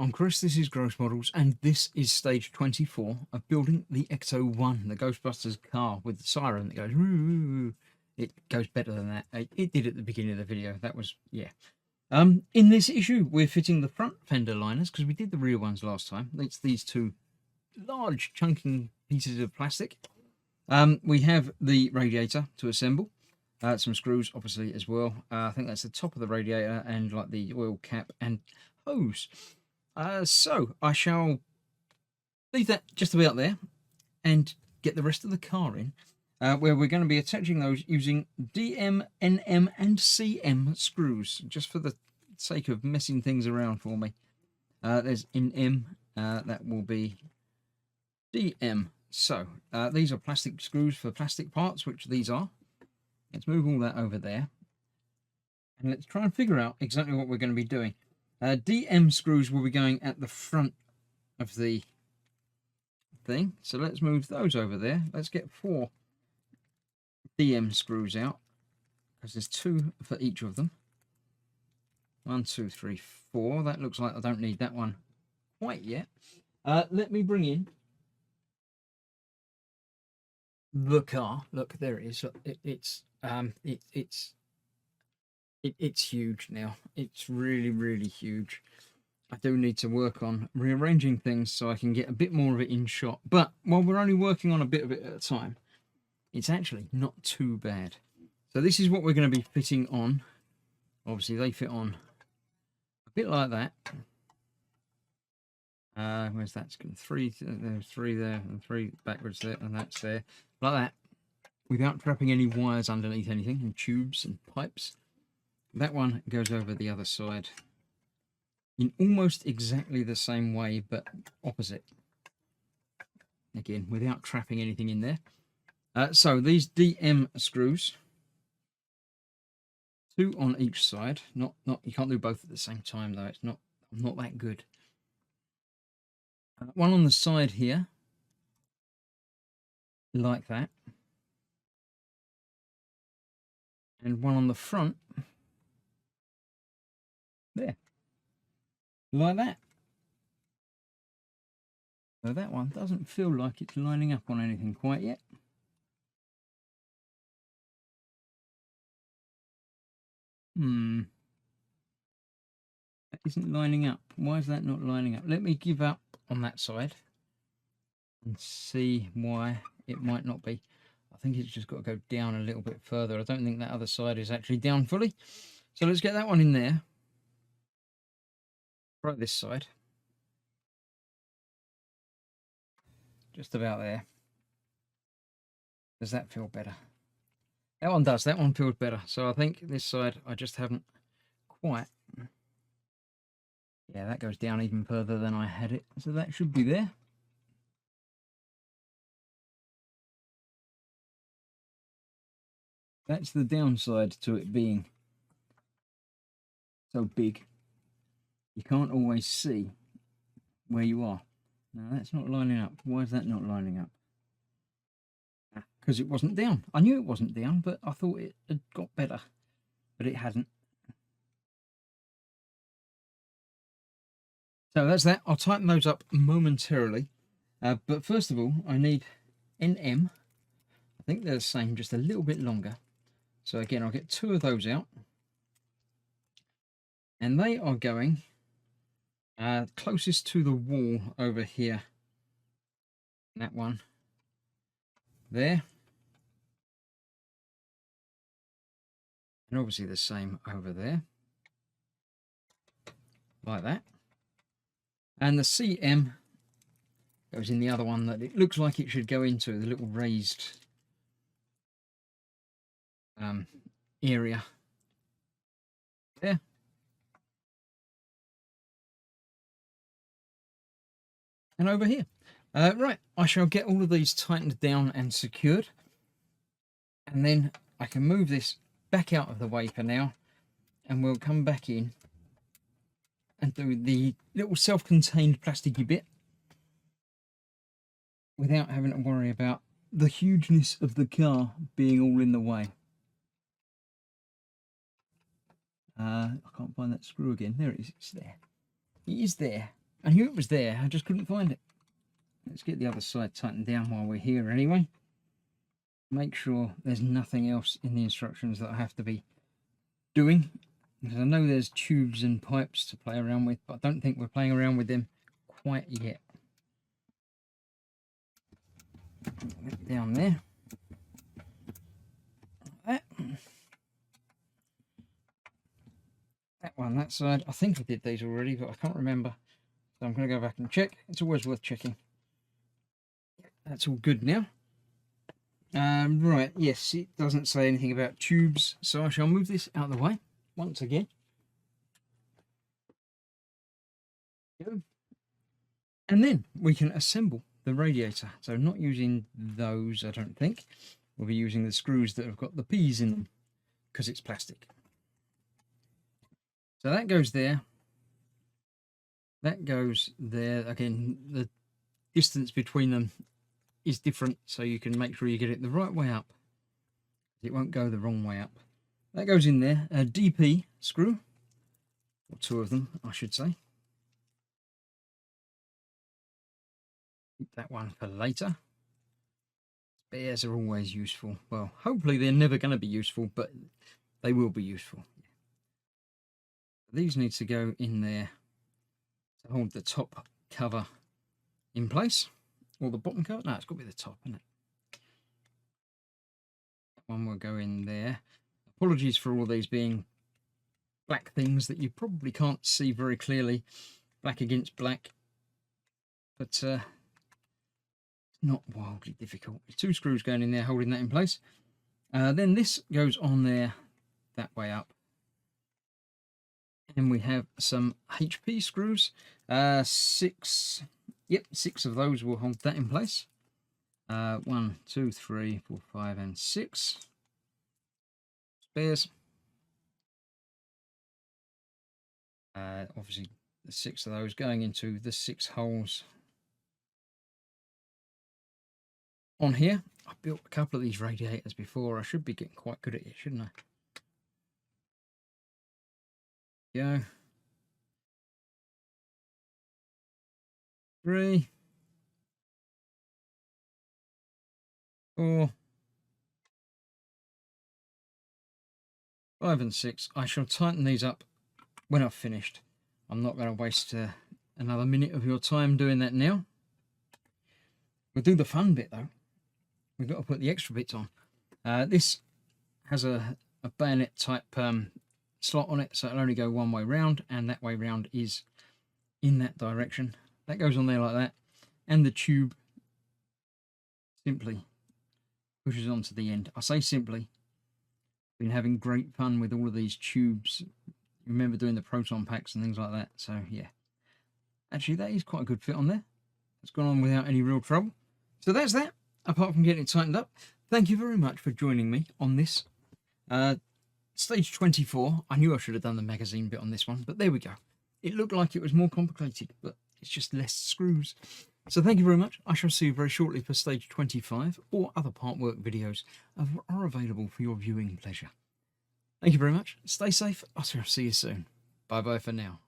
I'm Chris, this is Gross Models, and this is stage 24 of building the Ecto-1, the Ghostbusters car with the siren that goes, "Woo." It goes better than that. It did at the beginning of the video. That was, yeah. In this issue, we're fitting the front fender liners, because we did the rear ones last time. It's these two large chunking pieces of plastic. We have the radiator to assemble. Some screws, obviously, as well. I think that's the top of the radiator and like the oil cap and hose. So I shall leave that just about there and get the rest of the car in, where we're going to be attaching those using DM, NM and CM screws, just for the sake of messing things around for me. There's NM, that will be DM. So these are plastic screws for plastic parts, which these are. Let's move all that over there and let's try and figure out exactly what we're going to be doing. DM screws will be going at the front of the thing, so let's move those over there. Let's get 4 DM screws out, because there's 2 for each of them. 1, 2, 3, 4. That looks like I don't need that one quite yet. Let me bring in the car. Look, there it is. Look, it's huge now. It's really huge. I do need to work on rearranging things so I can get a bit more of it in shot. But while we're only working on a bit of it at a time, it's actually not too bad. So this is what we're going to be fitting on. Obviously, they fit on a bit like that. Where's that? 3, there's 3 there, and 3 backwards there, and that's there. Like that. Without trapping any wires underneath anything, and tubes and pipes. That one goes over the other side in almost exactly the same way, but opposite. Again, without trapping anything in there. So these DM screws, 2 on each side. Not you can't do both at the same time though. It's not that good. 1 on the side here, like that, and 1 on the front there, like that. So that one doesn't feel like it's lining up on anything quite yet. That isn't lining up. Why is that not lining up? Let me give up on that side and see why it might not be. I think it's just got to go down a little bit further. I don't think that other side is actually down fully. So let's get that one in there. Right, this side. Just about there. Does that feel better? That one does. That one feels better. So I think this side I just haven't quite. Yeah, that goes down even further than I had it. So that should be there. That's the downside to it being so big. You can't always see where you are. Now that's not lining up. Why is that not lining up? Because it wasn't down. I knew it wasn't down, but I thought it had got better, but it hadn't. So that's that. I'll tighten those up momentarily. But first of all, I need NM. I think they're the same, just a little bit longer. So again, I'll get 2 of those out. And they are going closest to the wall over here. That one. There. And obviously the same over there. Like that. And the CM goes in the other one that it looks like it should go into, the little raised area there. And over here. Right, I shall get all of these tightened down and secured. And then I can move this back out of the way for now. And we'll come back in and do the little self-contained plasticky bit without having to worry about the hugeness of the car being all in the way. I can't find that screw again. There it is. It's there. It is there. I knew it was there, I just couldn't find it. Let's get the other side tightened down while we're here anyway. Make sure there's nothing else in the instructions that I have to be doing. Because I know there's tubes and pipes to play around with, but I don't think we're playing around with them quite yet. Down there. Like that one, that side. I think I did these already, but I can't remember. So I'm going to go back and check. It's always worth checking. That's all good now. Right, yes, it doesn't say anything about tubes, so I shall move this out of the way once again. And then we can assemble the radiator. So not using those, I don't think. We'll be using the screws that have got the P's in them, because it's plastic. So that goes there. That goes there. Again, the distance between them is different, so you can make sure you get it the right way up. It won't go the wrong way up. That goes in there. A DP screw, or two of them, I should say. Keep that one for later. Spares are always useful. Well, hopefully they're never going to be useful, but they will be useful. These need to go in there to hold the top cover in place. Or the bottom cover? No, it's got to be the top, isn't it? That one will go in there. Apologies for all these being black things that you probably can't see very clearly. Black against black. But not wildly difficult. Two screws going in there holding that in place. Then this goes on there that way up. And we have some HP screws. 6 of those will hold that in place. 1, 2, 3, 4, 5, and 6 spares. Obviously, the 6 of those going into the 6 holes on here. I built a couple of these radiators before. I should be getting quite good at it, shouldn't I? Go. 3, 4, 5, and 6. I shall tighten these up when I've finished. I'm not going to waste another minute of your time doing that now. We'll do the fun bit though. We've got to put the extra bits on. This has a bayonet type slot on it, so it'll only go one way round, and that way round is in that direction. That goes on there like that, and the tube simply pushes onto the end. I say simply. Been having great fun with all of these tubes. Remember doing the proton packs and things like that. So yeah, actually that is quite a good fit on there. It's gone on without any real trouble. So that's that. Apart from getting it tightened up, thank you very much for joining me on this stage 24. I knew I should have done the magazine bit on this one, but there we go. It looked like it was more complicated, but it's just less screws. So thank you very much. I shall see you very shortly for stage 25, or other part work videos are available for your viewing pleasure. Thank you very much. Stay safe. I'll see you soon. Bye bye for now.